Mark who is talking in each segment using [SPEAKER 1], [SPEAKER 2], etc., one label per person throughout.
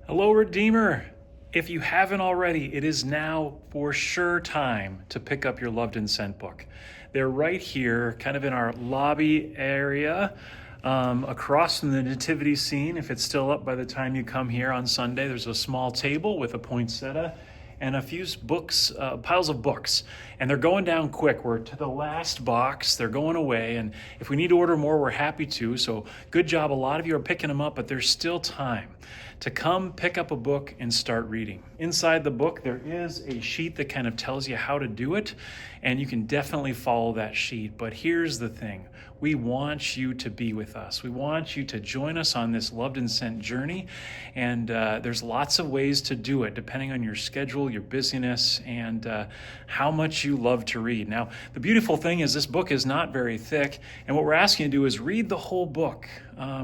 [SPEAKER 1] Hello, Redeemer. If you haven't already, it is now for sure time to pick up your Loved and Sent book. They're right here, kind of in our lobby area, across from the nativity scene. If it's still up by the time you come here on Sunday, there's a small table with a poinsettia and a few books, piles of books. And they're going down quick. We're to the last box. They're going away. And if we need to order more, we're happy to. So good job. A lot of you are picking them up, but there's still time to come pick up a book and start reading. Inside the book, there is a sheet that kind of tells you how to do it, and you can definitely follow that sheet. But here's the thing. We want you to be with us. We want you to join us on this Loved and Sent journey, and there's lots of ways to do it, depending on your schedule, your busyness, and how much you love to read. Now, the beautiful thing is this book is not very thick, and what we're asking you to do is read the whole book.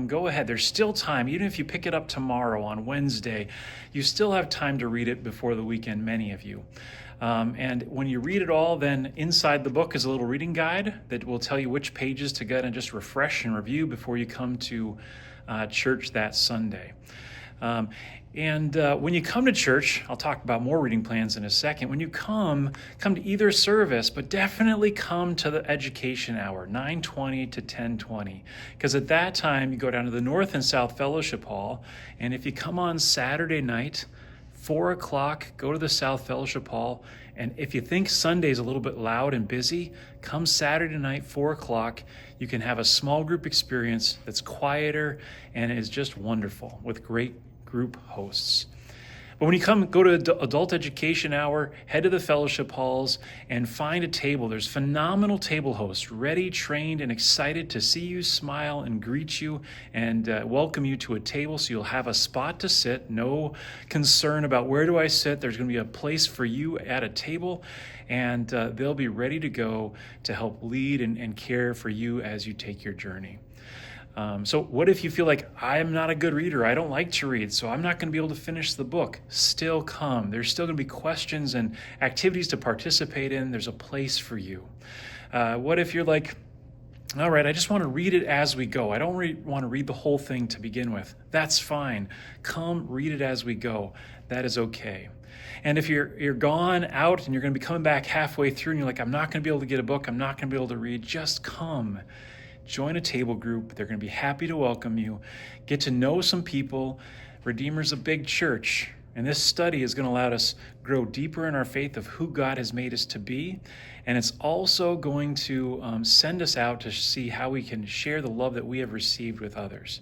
[SPEAKER 1] Go ahead. There's still time. Even if you pick it up tomorrow on Wednesday, you still have time to read it before the weekend, many of you. And when you read it all, then inside the book is a little reading guide that will tell you which pages to get and just refresh and review before you come to church that Sunday. When you come to church, I'll talk about more reading plans in a second. When you come to either service, but definitely come to the education hour, 9:20 to 10:20, because at that time you go down to the North and South Fellowship Hall, and if you come on Saturday night, 4 o'clock, go to the South Fellowship Hall, and if you think Sunday's a little bit loud and busy, come Saturday night, 4 o'clock. You can have a small group experience that's quieter and is just wonderful with great group hosts. But when you go to adult education hour, head to the fellowship halls and find a table. There's phenomenal table hosts, ready, trained, and excited to see you, smile, and greet you, and welcome you to a table so you'll have a spot to sit. No concern about where do I sit. There's going to be a place for you at a table, and they'll be ready to go to help lead and care for you as you take your journey. So what if you feel like I'm not a good reader? I don't like to read, so I'm not going to be able to finish the book. Still come. There's still going to be questions and activities to participate in. There's a place for you. What if you're like, all right, I just want to read it as we go. I don't want to read the whole thing to begin with. That's fine. Come read it as we go. That is okay. And if you're gone out and you're going to be coming back halfway through and you're like, I'm not going to be able to get a book. I'm not going to be able to read. Just come. Join a table group. They're going to be happy to welcome you. Get to know some people. Redeemer's a big church, and this study is going to allow us grow deeper in our faith of who God has made us to be, and it's also going to send us out to see how we can share the love that we have received with others.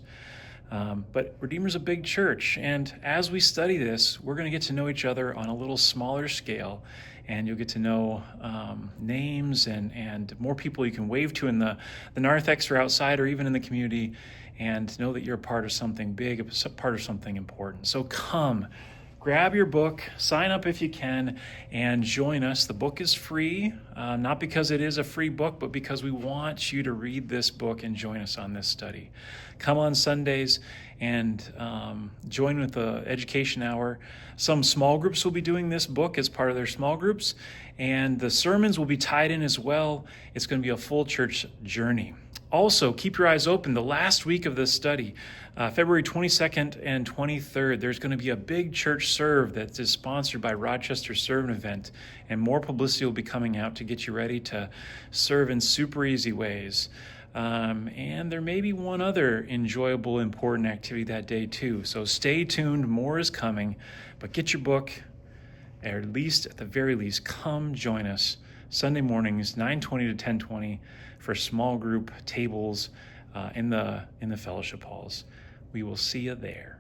[SPEAKER 1] But Redeemer's a big church, and as we study this, we're going to get to know each other on a little smaller scale, and you'll get to know names and more people you can wave to in the narthex or outside or even in the community, and know that you're a part of something big, a part of something important. So come, grab your book, sign up if you can, and join us. The book is free, not because it is a free book, but because we want you to read this book and join us on this study. Come on Sundays and join with the education hour. Some small groups will be doing this book as part of their small groups, and the sermons will be tied in as well. It's going to be a full church journey. Also, keep your eyes open. The last week of this study, February 22nd and 23rd, there's going to be a big church serve that is sponsored by Rochester Serve an Event, and more publicity will be coming out to get you ready to serve in super easy ways. And there may be one other enjoyable, important activity that day too. So stay tuned. More is coming, but get your book, or at the very least, come join us Sunday mornings, 9:20 to 10:20 for small group tables in the fellowship halls. We will see you there.